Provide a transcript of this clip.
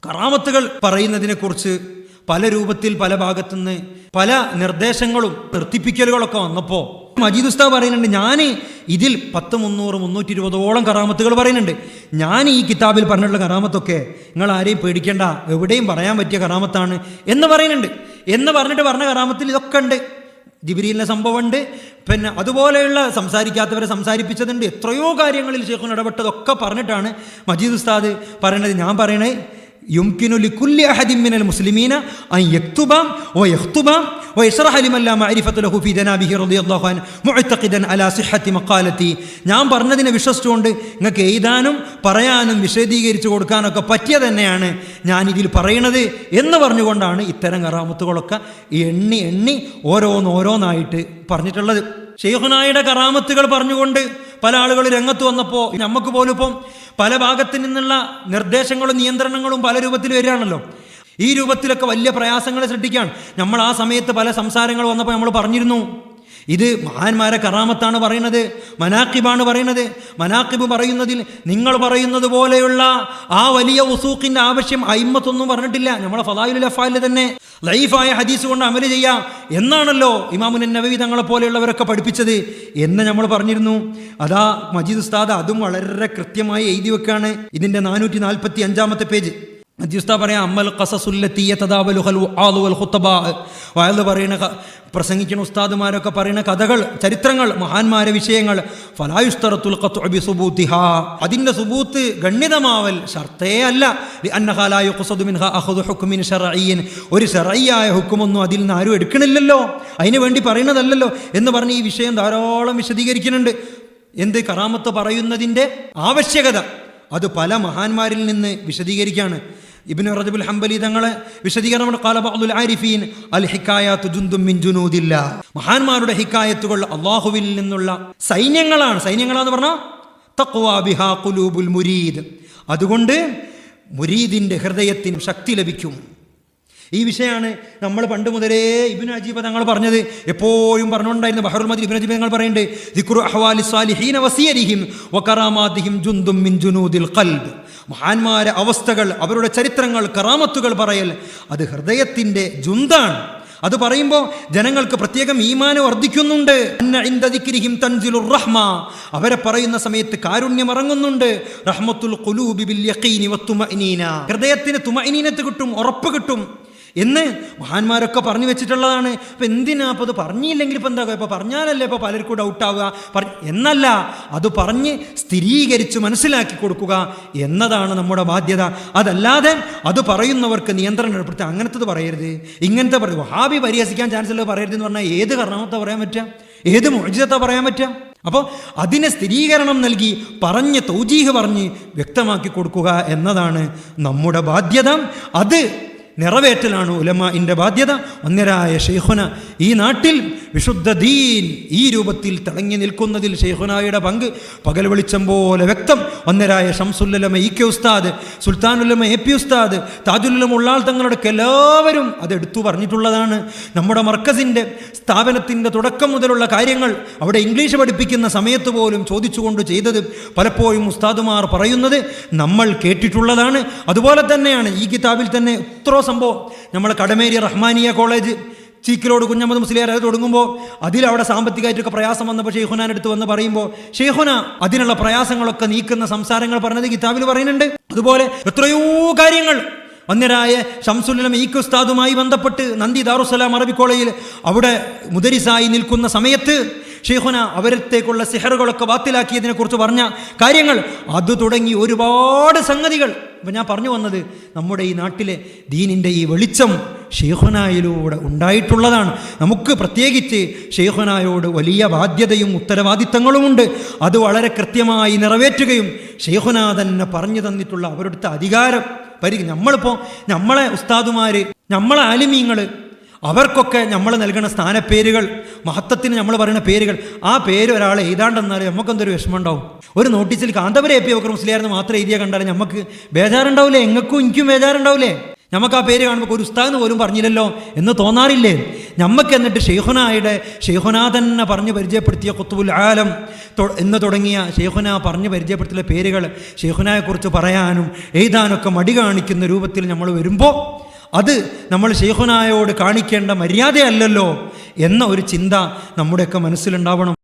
കറാമത്തുകൾ പറയുന്നതിനെക്കുറിച്ച് പല രൂപത്തിൽ പല ഭാഗത്തുനിന്ന് പല നിർദ്ദേശങ്ങളും നിർത്തിപ്പിക്കലുകളൊക്കെ വന്നപ്പോൾ മജീദ് ഉസ്താദ് പറയുന്നുണ്ട്, ഞാൻ ഇതിൽ 10, 300, 320ഓളം കറാമത്തുകൾ പറയുന്നുണ്ട്. ഞാൻ ഈ കിതാബിൽ പറഞ്ഞിട്ടുള്ള കറാമത്തൊക്കെ നിങ്ങൾ ആരെയും പേടിക്കേണ്ട, എവിടെയും പറയാൻ പറ്റിയ കറാമത്താണ് എന്ന് പറയുന്നുണ്ട്. എന്ന് പറഞ്ഞിട്ട് പറഞ്ഞ കറാമത്തിൽ ഇതൊക്കെ ഉണ്ട്. ജിബ്രീലിൻ്റെ സംഭവമുണ്ട്, പിന്നെ അതുപോലെയുള്ള സംസാരിക്കാത്തവരെ സംസാരിപ്പിച്ചതുണ്ട്. എത്രയോ കാര്യങ്ങളിൽ ശൈഖുൻ ഇടപെട്ടതൊക്കെ പറഞ്ഞിട്ടാണ് മജീദ് ഉസ്താദ് പറയണത്. ഞാൻ പറയണേ, യുംകിനു ലികുല്ലി അഹദിൻ മിനൽ മുസ്ലിമീന അൻ യക്തുബ വയഖ്തുബ വയശ്റഹ ലിമൻ ലാ മഅരിഫത ലഹു ഫീ ജനാബിഹി റളിയല്ലാഹു അൻഹു മുഅ്തഖിദൻ അലാ സിഹ്ഹത്തി മഖാലതി. ഞാൻ പറഞ്ഞതിനെ വിശ്വസിച്ചുകൊണ്ട് നിങ്ങൾക്ക് എഴുതാനും പറയാനും വിശദീകരിച്ചു കൊടുക്കാനൊക്കെ പറ്റിയ തന്നെയാണ് ഞാൻ ഇതിൽ പറയണത് എന്ന് പറഞ്ഞുകൊണ്ടാണ് ഇത്തരം കറാമത്തുകളൊക്കെ എണ്ണി ഓരോന്നായിട്ട് പറഞ്ഞിട്ടുള്ളത്. ശൈഖുനായുടെ കറാമത്തുകൾ പറഞ്ഞുകൊണ്ട് പല ആളുകൾ രംഗത്ത് വന്നപ്പോൾ നമുക്ക് പോലും ഇപ്പം പല ഭാഗത്തു നിന്നുള്ള നിർദ്ദേശങ്ങളും നിയന്ത്രണങ്ങളും പല രൂപത്തിൽ വരികയാണല്ലോ. ഈ രൂപത്തിലൊക്കെ വലിയ പ്രയാസങ്ങളെ സൃഷ്ടിക്കാൻ നമ്മൾ ആ സമയത്ത് പല സംസാരങ്ങൾ വന്നപ്പോൾ നമ്മൾ പറഞ്ഞിരുന്നു, ഇത് മഹാന്മാരെ കറാമത്താണ് പറയുന്നത്, മനാക്കിബാണ് പറയുന്നത്. മനാക്കിബ് പറയുന്നതിൽ നിങ്ങൾ പറയുന്നത് പോലെയുള്ള ആ വലിയ ഉസൂഖിൻ്റെ ആവശ്യം അയിമ്മത്തൊന്നും പറഞ്ഞിട്ടില്ല. നമ്മളെ ഫളായിലുൽ അഫ്ആലിൽ തന്നെ ലൈഫായ ഹദീസ് കൊണ്ട് അമല് ചെയ്യാം എന്നാണല്ലോ ഇമാമുൻ നവവി തങ്ങളെ പോലെയുള്ളവരൊക്കെ പഠിപ്പിച്ചത് എന്ന് നമ്മൾ പറഞ്ഞിരുന്നു. അതാ മജീദ് ഉസ്താദ് അതും വളരെ കൃത്യമായി എഴുതി വെക്കാണ്. ഇതിൻ്റെ 445-ാമത്തെ പേജ് മജീദ് ഉസ്താദ് പറയാം, അമ്മൽ ഖസസുല്ലത്തി യതദാവലുൽ വഅദ് വൽ ഖുതബാ. വഅദ് പറയുന്ന പ്രസംഗിക്കുന്ന ഉസ്താദുമാരൊക്കെ പറയുന്ന കഥകൾ, ചരിത്രങ്ങൾ, മഹാന്മാരെ വിഷയങ്ങൾ, ഫലായുസ്തറത്തുൽ ഖത്ഉ ബിസുബൂതിഹാ, അതിൻ്റെ സുബൂത്ത് ഗണ്യതമാവൽ ഷർത്തേ അല്ല. ലിഅന്നഹാ ലാ യുഖ്സദു മിൻഹാ അഖ്ദു ഹുക്മിൻ ശർഈൻ, ഒരു ശർഈയായ ഹുക്കുമൊന്നും അതിൽ നിന്ന് ആരും എടുക്കണില്ലല്ലോ, അതിനു വേണ്ടി പറയുന്നതല്ലല്ലോ എന്ന് പറഞ്ഞ് ഈ വിഷയം ധാരാളം വിശദീകരിക്കുന്നുണ്ട്. എന്ത് കറാമത്ത് പറയുന്നതിൻ്റെ ആവശ്യകത അത് പല മഹാന്മാരിൽ നിന്ന് വിശദീകരിക്കുകയാണ്. ഇബ്നു റജബുൽ ഹംബലി തങ്ങളെ വിശദീകരണം ഖാല ബഅ്ദുൽ ആരിഫീൻ അൽ ഹികായാതു ജുൻദും മിൻ ജുനൂദില്ലാ, മഹാന്മാരുടെ ഹിക്കായത്തുകൾ അല്ലാഹുവിൽ നിന്നുള്ള സൈന്യങ്ങളാന്ന് പറഞ്ഞാൽ തഖ്വാ ബിഹാ ഖുലൂബുൽ മുരീദ്, അതുകൊണ്ട് മുരീദിൻ്റെ ഹൃദയത്തിന് ശക്തി ലഭിക്കും. ഈ വിഷയമാണ് നമ്മൾ പണ്ട് മുതലേ ഇബ്നു അജീബ് തങ്ങൾ പറഞ്ഞത്, എപ്പോഴും പറഞ്ഞുകൊണ്ടായിരുന്നു. ബഹറുൽ മദീൻ ഇബ്നു അജീബ് തങ്ങൾ പറയുന്നുണ്ട്, ദിക്റു അഹ്വാലി സ്വാലിഹീന വസിയരിഹിം വകറാമാതിഹിം ജുൻദും മിൻ ജുനൂദിൽ ഖൽബ്, മഹാന്മാരെ അവസ്ഥകൾ, അവരുടെ ചരിത്രങ്ങൾ, കറാമത്തുകൾ പറയൽ അത് ഹൃദയത്തിൻ്റെ ജുന്താണ്. അത് പറയുമ്പോൾ ജനങ്ങൾക്ക് പ്രത്യേകം ഈമാന് വർദ്ധിക്കുന്നുണ്ട്. അവരെ പറയുന്ന സമയത്ത് കാരുണ്യം ഇറങ്ങുന്നുണ്ട്. റഹ്മത്തുൽ ഖുലൂബി ബിൽ യഖീനി വത്തുമഇനീന, ഹൃദയത്തിന് തുമഇനീനത്ത് കിട്ടും, ഉറപ്പ് കിട്ടും എന്ന് മഹാന്മാരൊക്കെ പറഞ്ഞു വെച്ചിട്ടുള്ളതാണ്. ഇപ്പം എന്തിനാ അപ്പോൾ അത് പറഞ്ഞില്ലെങ്കിൽ ഇപ്പം എന്താ, ഇപ്പോൾ പറഞ്ഞാലല്ലേ ഇപ്പോൾ പലർക്കും ഡൗട്ടാവുക എന്നല്ല, അത് പറഞ്ഞ് സ്ഥിരീകരിച്ച് മനസ്സിലാക്കി കൊടുക്കുക എന്നതാണ് നമ്മുടെ ബാധ്യത. അതല്ലാതെ അത് പറയുന്നവർക്ക് നിയന്ത്രണം ഏർപ്പെടുത്തുക, അങ്ങനത്തത് പറയരുത്, ഇങ്ങനത്തെ പറയും. വഹാബി പരിഹസിക്കാൻ ചാൻസ് ഉള്ളത് പറയരുതെന്ന് പറഞ്ഞാൽ ഏത് കറാമത്താ പറയാൻ പറ്റുക, ഏത് മുഅ്ജിസത്താ പറയാൻ പറ്റുക? അപ്പോൾ അതിനെ സ്ഥിരീകരണം നൽകി പറഞ്ഞ് തൗജീഹ് പറഞ്ഞ് വ്യക്തമാക്കി കൊടുക്കുക എന്നതാണ് നമ്മുടെ ബാധ്യത. അത് നിറവേറ്റലാണ് ഉലമാഇൻ്റെ ബാധ്യത. ഒന്നരായ ശൈഖുന ഈ നാട്ടിൽ വിശുദ്ധ ദീൻ ഈ രൂപത്തിൽ തിളങ്ങി നിൽക്കുന്നതിൽ ശൈഖുനായുടെ പങ്ക് പകൽ വെളിച്ചം പോലെ വ്യക്തം. ഒന്നരായ ശംസുലുലമ ഇ കെ ഉസ്താദ്, സുൽത്താനുലമ എ പി ഉസ്താദ്, താജുലുലമ ഉള്ളാൾ തങ്ങളുടെ എല്ലാവരും അതെടുത്തു പറഞ്ഞിട്ടുള്ളതാണ്. നമ്മുടെ മർക്കസിൻ്റെ സ്ഥാപനത്തിൻ്റെ തുടക്കം മുതലുള്ള കാര്യങ്ങൾ അവിടെ ഇംഗ്ലീഷ് പഠിപ്പിക്കുന്ന സമയത്ത് പോലും ചോദിച്ചുകൊണ്ട് ചെയ്തത് പലപ്പോഴും ഉസ്താദുമാർ പറയുന്നത് നമ്മൾ കേട്ടിട്ടുള്ളതാണ്. അതുപോലെ തന്നെയാണ് ഈ കിതാബിൽ തന്നെ എത്രയോ സംഭവം. നമ്മൾ കടമേരി റഹ്മാനിയ കോളേജ് ചീക്കിലോട് കുഞ്ഞമ്മദ് മുസ്ലിയാർ അത് തുടങ്ങുമ്പോൾ അതിലവിടെ സാമ്പത്തികമായിട്ടൊക്കെ പ്രയാസം വന്നപ്പോൾ ഷെയ്ഖുനാനടുത്ത് വന്ന് പറയുമ്പോൾ ഷെയ്ഖുന അതിനുള്ള പ്രയാസങ്ങളൊക്കെ നീക്കുന്ന സംസാരങ്ങൾ പറഞ്ഞത് കിതാബിൽ പറയുന്നുണ്ട്. അതുപോലെ എത്രയോ കാര്യങ്ങൾ ഒന്നരായ ശംസുലുലമ ഇ കെ ഉസ്താദുമായി ബന്ധപ്പെട്ട് നന്ദി ദാറുസ്സലാം അറബി കോളേജിൽ അവിടെ മുദരിസായി നിൽക്കുന്ന സമയത്ത് ഷെയ്ഖുന അവരത്തേക്കുള്ള സിഹറുകളൊക്കെ ബാത്തിലാക്കിയതിനെക്കുറിച്ച് പറഞ്ഞ കാര്യങ്ങൾ, അത് തുടങ്ങി ഒരുപാട് സംഗതികൾ. അപ്പം ഞാൻ പറഞ്ഞു വന്നത് നമ്മുടെ ഈ നാട്ടിലെ ദീനിൻ്റെ ഈ വെളിച്ചം ഷെയ്ഖുനായിലൂടെ ഉണ്ടായിട്ടുള്ളതാണ്. നമുക്ക് പ്രത്യേകിച്ച് ഷെയ്ഖുനായോട് വലിയ ബാധ്യതയും ഉത്തരവാദിത്തങ്ങളുമുണ്ട്. അത് വളരെ കൃത്യമായി നിറവേറ്റുകയും ഷെയ്ഖുനാ തന്നെ പറഞ്ഞു തന്നിട്ടുള്ള അവരുടെ അധികാരം നമ്മളിപ്പോൾ നമ്മളെ ഉസ്താദുമാർ, നമ്മളെ ആലിമീങ്ങൾ, അവർക്കൊക്കെ നമ്മൾ നൽകുന്ന സ്ഥാനപ്പേരുകൾ, മഹത്വത്തിന് നമ്മൾ പറയുന്ന പേരുകൾ, ആ പേര് ഒരാൾ എഴുതാണ്ടെന്നാൽ നമുക്കെന്തൊരു വിഷമം ഉണ്ടാവും. ഒരു നോട്ടീസിൽ കാന്തപുരം എ പി ബക്കർ മുസ്ലിയാരെന്ന് മാത്രം എഴുതിയാൽ കണ്ടാൽ നമുക്ക് ബേജാറുണ്ടാവില്ലേ? എങ്ങൾക്കും എനിക്കും ബേജാറുണ്ടാവില്ലേ? നമുക്ക് ആ പേര് കാണുമ്പോൾ ഒരു ഉസ്താദ് പോലും പറഞ്ഞില്ലല്ലോ എന്ന് തോന്നാറില്ലേ? നമുക്ക് എന്നിട്ട് ഷെയ്ഖുനാ തന്നെ പറഞ്ഞു പരിചയപ്പെടുത്തിയ ഖുത്ബുൽ ആലം എന്ന് തുടങ്ങിയ ഷെയ്ഖുന പറഞ്ഞു പരിചയപ്പെടുത്തിയ പേരുകൾ ഷെയ്ഖുനായെക്കുറിച്ച് പറയാനും എഴുതാനൊക്കെ മടി കാണിക്കുന്ന രൂപത്തിൽ നമ്മൾ വരുമ്പോൾ അത് നമ്മൾ ഷെയ്ഖുനായോട് കാണിക്കേണ്ട മര്യാദയല്ലല്ലോ എന്ന ഒരു ചിന്ത നമ്മുടെയൊക്കെ മനസ്സിലുണ്ടാവണം.